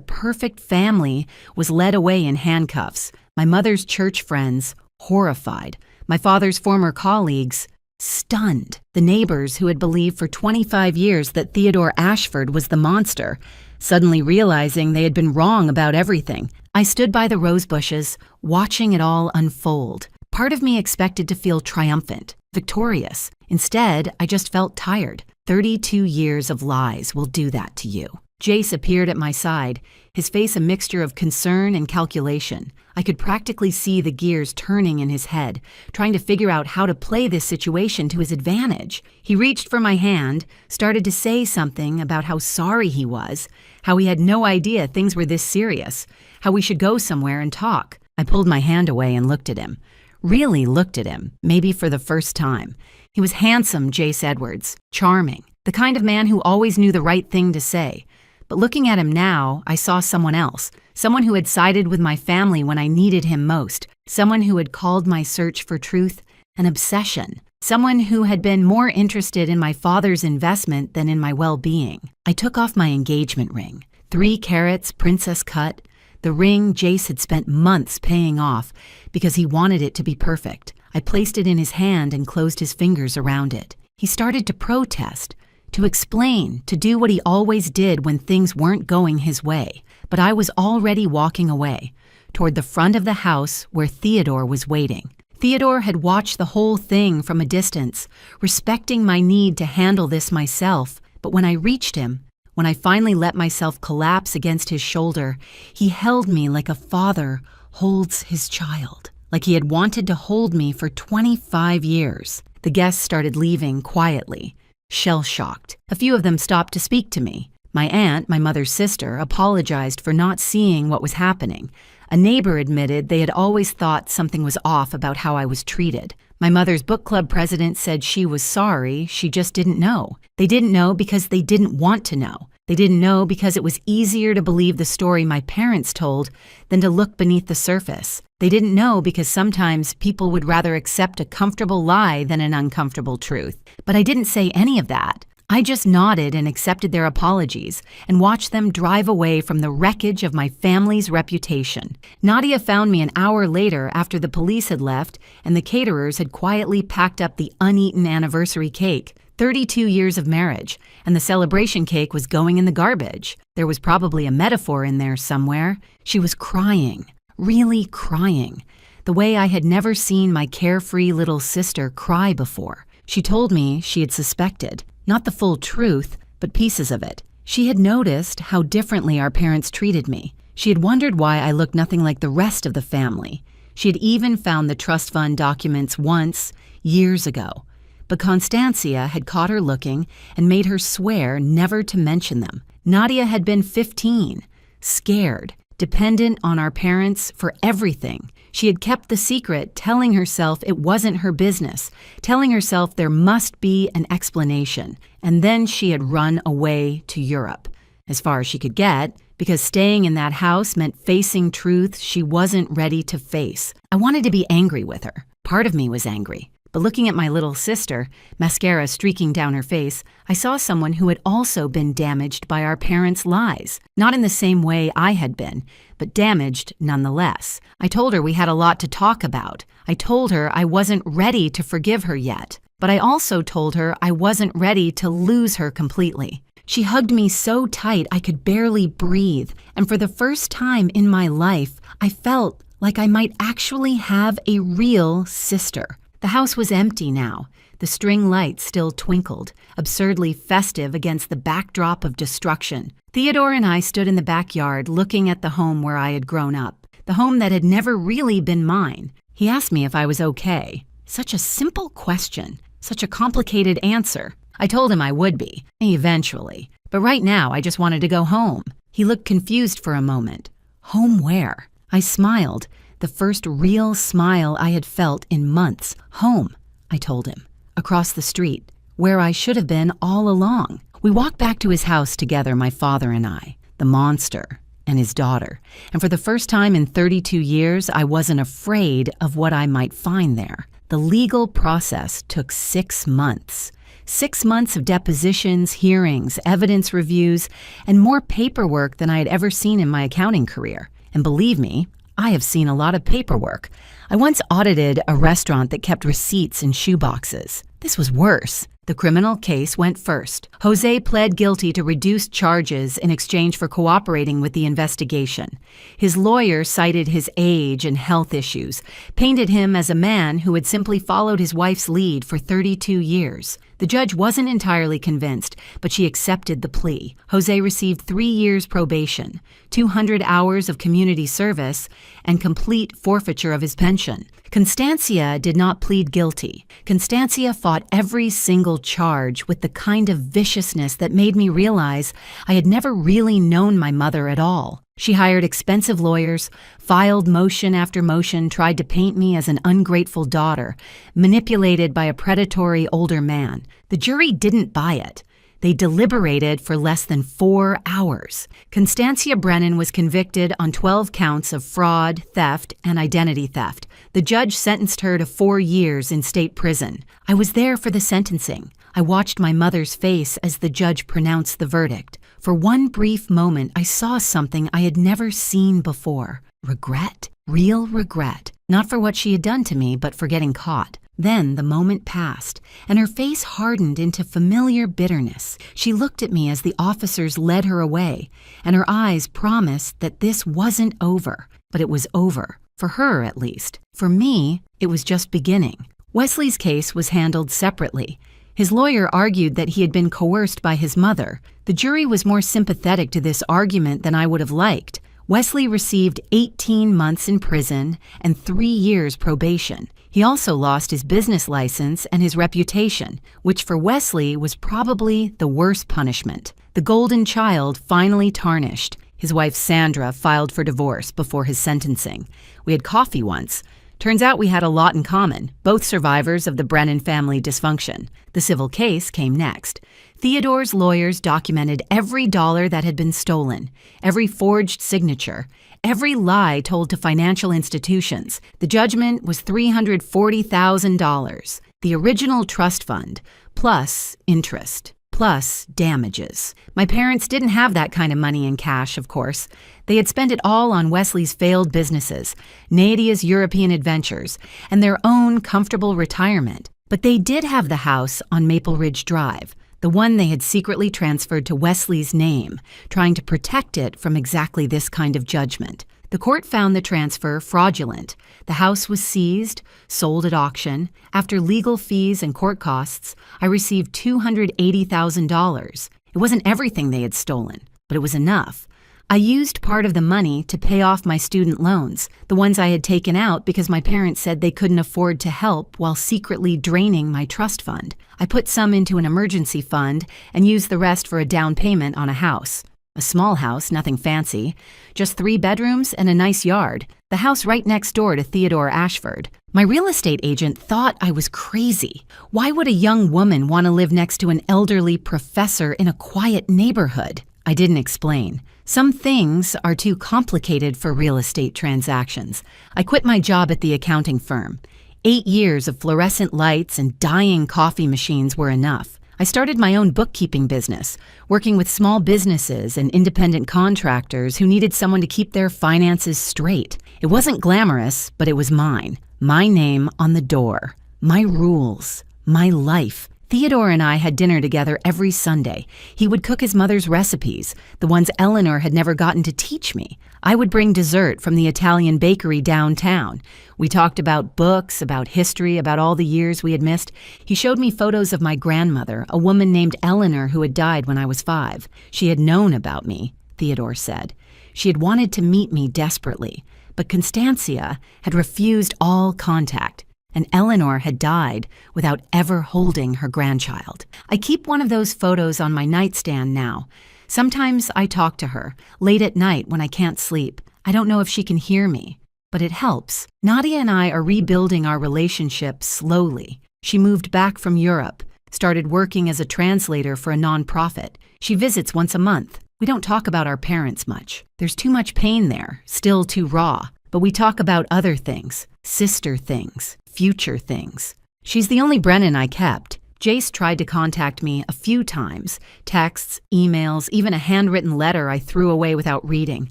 perfect family was led away in handcuffs. My mother's church friends, horrified. My father's former colleagues, stunned. The neighbors who had believed for 25 years that Theodore Ashford was the monster, suddenly realizing they had been wrong about everything. I stood by the rose bushes, watching it all unfold. Part of me expected to feel triumphant, victorious. Instead, I just felt tired. 32 years of lies will do that to you. Jace appeared at my side, his face a mixture of concern and calculation. I could practically see the gears turning in his head, trying to figure out how to play this situation to his advantage. He reached for my hand, started to say something about how sorry he was, how he had no idea things were this serious, how we should go somewhere and talk. I pulled my hand away and looked at him. Really looked at him, maybe for the first time. He was handsome, Jace Edwards, charming, the kind of man who always knew the right thing to say. But looking at him now, I saw someone else, someone who had sided with my family when I needed him most, someone who had called my search for truth an obsession, someone who had been more interested in my father's investment than in my well-being. I took off my engagement ring, 3 carats, princess cut, the ring Jace had spent months paying off because he wanted it to be perfect. I placed it in his hand and closed his fingers around it. He started to protest, to explain, to do what he always did when things weren't going his way. But I was already walking away, toward the front of the house where Theodore was waiting. Theodore had watched the whole thing from a distance, respecting my need to handle this myself. But when I reached him, when I finally let myself collapse against his shoulder, he held me like a father holds his child, like he had wanted to hold me for 25 years. The guests started leaving quietly, shell-shocked. A few of them stopped to speak to me. My aunt, my mother's sister, apologized for not seeing what was happening. A neighbor admitted they had always thought something was off about how I was treated. My mother's book club president said she was sorry, she just didn't know. They didn't know because they didn't want to know. They didn't know because it was easier to believe the story my parents told than to look beneath the surface. They didn't know because sometimes people would rather accept a comfortable lie than an uncomfortable truth. But I didn't say any of that. I just nodded and accepted their apologies and watched them drive away from the wreckage of my family's reputation. Nadia found me an hour later after the police had left and the caterers had quietly packed up the uneaten anniversary cake. 32 years of marriage, and the celebration cake was going in the garbage. There was probably a metaphor in there somewhere. She was crying, really crying. the way I had never seen my carefree little sister cry before. She told me she had suspected, not the full truth, but pieces of it. She had noticed how differently our parents treated me. She had wondered why I looked nothing like the rest of the family. She had even found the trust fund documents once, years ago. But Constancia had caught her looking and made her swear never to mention them. Nadia had been 15, scared, dependent on our parents for everything. She had kept the secret, telling herself it wasn't her business, telling herself there must be an explanation. And then she had run away to Europe, as far as she could get, because staying in that house meant facing truths she wasn't ready to face. I wanted to be angry with her. Part of me was angry. But looking at my little sister, mascara streaking down her face, I saw someone who had also been damaged by our parents' lies. Not in the same way I had been, but damaged nonetheless. I told her we had a lot to talk about. I told her I wasn't ready to forgive her yet. But I also told her I wasn't ready to lose her completely. She hugged me so tight I could barely breathe, and for the first time in my life, I felt like I might actually have a real sister. The house was empty now. The string lights still twinkled, absurdly festive against the backdrop of destruction. Theodore and I stood in the backyard looking at the home where I had grown up, the home that had never really been mine. He asked me if I was okay. Such a simple question, such a complicated answer. I told him I would be, eventually. But right now, I just wanted to go home. He looked confused for a moment. Home where? I smiled. The first real smile I had felt in months. Home, I told him. Across the street, where I should have been all along. We walked back to his house together, my father and I, the monster and his daughter. And for the first time in 32 years, I wasn't afraid of what I might find there. The legal process took 6 months. 6 months of depositions, hearings, evidence reviews, and more paperwork than I had ever seen in my accounting career. And believe me, I have seen a lot of paperwork. I once audited a restaurant that kept receipts in shoeboxes. This was worse. The criminal case went first. Jose pled guilty to reduced charges in exchange for cooperating with the investigation. His lawyer cited his age and health issues, painted him as a man who had simply followed his wife's lead for 32 years. The judge wasn't entirely convinced, but she accepted the plea. Jose received 3 years probation, 200 hours of community service, and complete forfeiture of his pension. Constancia did not plead guilty. Constancia fought every single charge with the kind of viciousness that made me realize I had never really known my mother at all. She hired expensive lawyers, filed motion after motion, tried to paint me as an ungrateful daughter, manipulated by a predatory older man. The jury didn't buy it. They deliberated for less than 4 hours. Constancia Brennan was convicted on 12 counts of fraud, theft, and identity theft. The judge sentenced her to 4 years in state prison. I was there for the sentencing. I watched my mother's face as the judge pronounced the verdict. For one brief moment, I saw something I had never seen before. Regret. Real regret. Not for what she had done to me, but for getting caught. Then the moment passed, and her face hardened into familiar bitterness. She looked at me as the officers led her away, and her eyes promised that this wasn't over. But it was over. For her, at least. For me, it was just beginning. Wesley's case was handled separately. His lawyer argued that he had been coerced by his mother. The jury was more sympathetic to this argument than I would have liked. Wesley received 18 months in prison and 3 years probation. He also lost his business license and his reputation, which for Wesley was probably the worst punishment. The golden child finally tarnished. His wife Sandra filed for divorce before his sentencing. We had coffee once. Turns out we had a lot in common, both survivors of the Brennan family dysfunction. The civil case came next. Theodore's lawyers documented every dollar that had been stolen, every forged signature, every lie told to financial institutions. The judgment was $340,000, the original trust fund, plus interest, plus damages. My parents didn't have that kind of money in cash, of course. They had spent it all on Wesley's failed businesses, Nadia's European adventures, and their own comfortable retirement. But they did have the house on Maple Ridge Drive, the one they had secretly transferred to Wesley's name, trying to protect it from exactly this kind of judgment. The court found the transfer fraudulent. The house was seized, sold at auction. After legal fees and court costs, I received $280,000. It wasn't everything they had stolen, but it was enough. I used part of the money to pay off my student loans, the ones I had taken out because my parents said they couldn't afford to help while secretly draining my trust fund. I put some into an emergency fund and used the rest for a down payment on a house. A small house, nothing fancy, just 3 bedrooms and a nice yard, the house right next door to Theodore Ashford. My real estate agent thought I was crazy. Why would a young woman want to live next to an elderly professor in a quiet neighborhood? I didn't explain. Some things are too complicated for real estate transactions. I quit my job at the accounting firm. 8 years of fluorescent lights and dying coffee machines were enough. I started my own bookkeeping business, working with small businesses and independent contractors who needed someone to keep their finances straight. It wasn't glamorous, but it was mine. My name on the door. My rules. My life. Theodore and I had dinner together every Sunday. He would cook his mother's recipes, the ones Eleanor had never gotten to teach me. I would bring dessert from the Italian bakery downtown. We talked about books, about history, about all the years we had missed. He showed me photos of my grandmother, a woman named Eleanor who had died when I was 5. She had known about me, Theodore said. She had wanted to meet me desperately, but Constantia had refused all contact. And Eleanor had died without ever holding her grandchild. I keep one of those photos on my nightstand now. Sometimes I talk to her, late at night when I can't sleep. I don't know if she can hear me, but it helps. Nadia and I are rebuilding our relationship slowly. She moved back from Europe, started working as a translator for a nonprofit. She visits once a month. We don't talk about our parents much. There's too much pain there, still too raw. But we talk about other things, sister things, future things. She's the only Brennan I kept. Jace tried to contact me a few times. Texts, emails, even a handwritten letter I threw away without reading.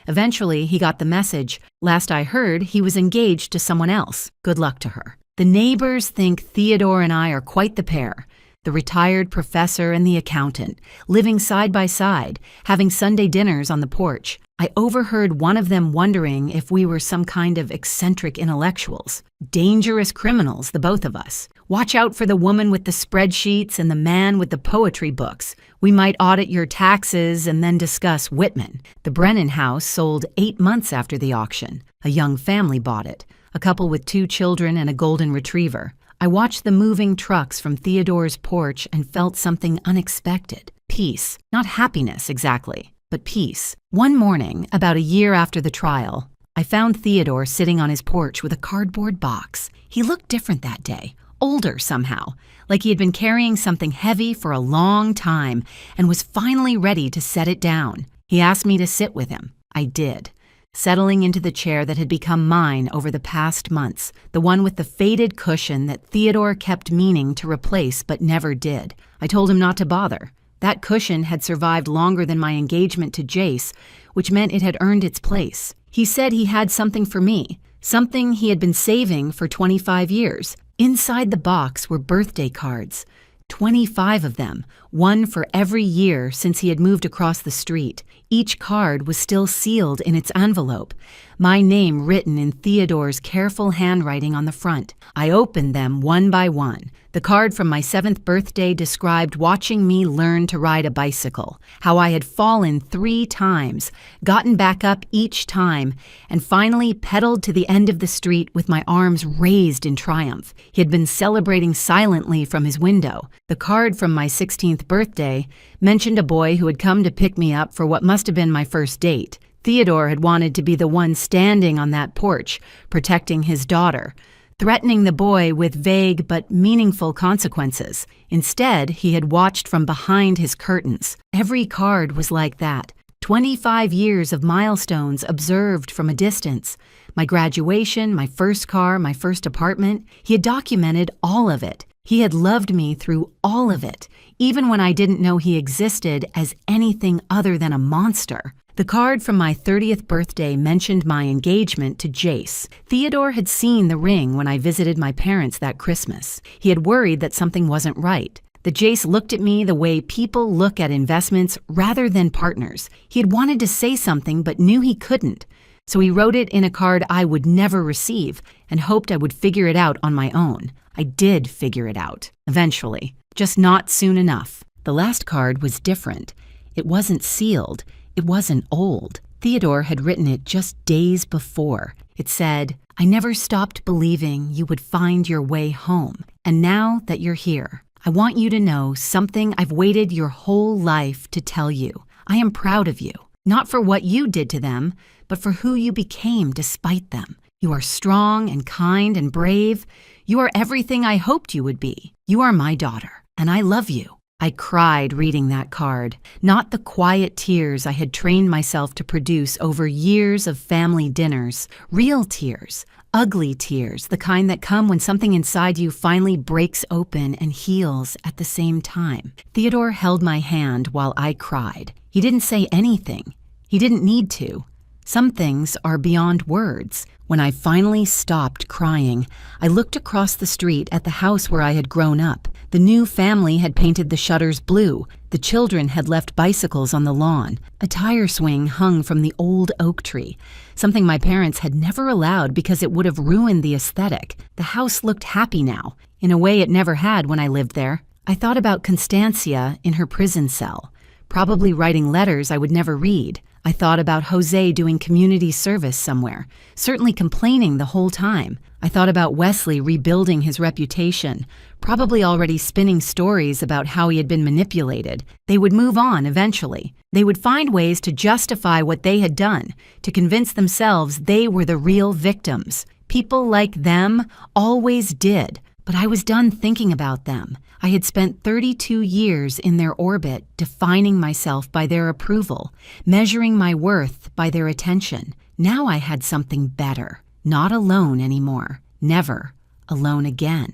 Eventually, he got the message. Last I heard, he was engaged to someone else. Good luck to her. The neighbors think Theodore and I are quite the pair. The retired professor and the accountant, living side by side, having Sunday dinners on the porch. I overheard one of them wondering if we were some kind of eccentric intellectuals. Dangerous criminals, the both of us. Watch out for the woman with the spreadsheets and the man with the poetry books. We might audit your taxes and then discuss Whitman. The Brennan house sold 8 months after the auction. A young family bought it, a couple with 2 children and a golden retriever. I watched the moving trucks from Theodore's porch and felt something unexpected. Peace. Not happiness, exactly, but peace. One morning, about a year after the trial, I found Theodore sitting on his porch with a cardboard box. He looked different that day, older somehow, like he had been carrying something heavy for a long time and was finally ready to set it down. He asked me to sit with him. I did. Settling into the chair that had become mine over the past months, the one with the faded cushion that Theodore kept meaning to replace but never did. I told him not to bother. That cushion had survived longer than my engagement to Jace, which meant it had earned its place. He said he had something for me, something he had been saving for 25 years. Inside the box were birthday cards, 25 of them, one for every year since he had moved across the street. Each card was still sealed in its envelope, my name written in Theodore's careful handwriting on the front. I opened them one by one. The card from my 7th birthday described watching me learn to ride a bicycle, how I had fallen 3 times, gotten back up each time, and finally pedaled to the end of the street with my arms raised in triumph. He had been celebrating silently from his window. The card from my 16th birthday mentioned a boy who had come to pick me up for what must have been my first date. Theodore had wanted to be the one standing on that porch, protecting his daughter, threatening the boy with vague but meaningful consequences. Instead, he had watched from behind his curtains. Every card was like that. 25 years of milestones observed from a distance. My graduation, my first car, my first apartment. He had documented all of it. He had loved me through all of it, even when I didn't know he existed as anything other than a monster. The card from my 30th birthday mentioned my engagement to Jace. Theodore had seen the ring when I visited my parents that Christmas. He had worried that something wasn't right. That Jace looked at me the way people look at investments rather than partners. He had wanted to say something but knew he couldn't. So he wrote it in a card I would never receive and hoped I would figure it out on my own. I did figure it out, eventually, just not soon enough. The last card was different. It wasn't sealed. It wasn't old. Theodore had written it just days before. It said, "I never stopped believing you would find your way home. And now that you're here, I want you to know something I've waited your whole life to tell you. I am proud of you, not for what you did to them, but for who you became despite them. You are strong and kind and brave. You are everything I hoped you would be. You are my daughter, and I love you." I cried reading that card, not the quiet tears I had trained myself to produce over years of family dinners, real tears, ugly tears, the kind that come when something inside you finally breaks open and heals at the same time. Theodore held my hand while I cried. He didn't say anything. He didn't need to. Some things are beyond words. When I finally stopped crying, I looked across the street at the house where I had grown up. The new family had painted the shutters blue. The children had left bicycles on the lawn. A tire swing hung from the old oak tree, something my parents had never allowed because it would have ruined the aesthetic. The house looked happy now, in a way it never had when I lived there. I thought about Constancia in her prison cell, probably writing letters I would never read. I thought about Jose doing community service somewhere, certainly complaining the whole time. I thought about Wesley rebuilding his reputation, probably already spinning stories about how he had been manipulated. They would move on eventually. They would find ways to justify what they had done, to convince themselves they were the real victims. People like them always did, but I was done thinking about them. I had spent 32 years in their orbit, defining myself by their approval, measuring my worth by their attention. Now I had something better. Not alone anymore. Never alone again.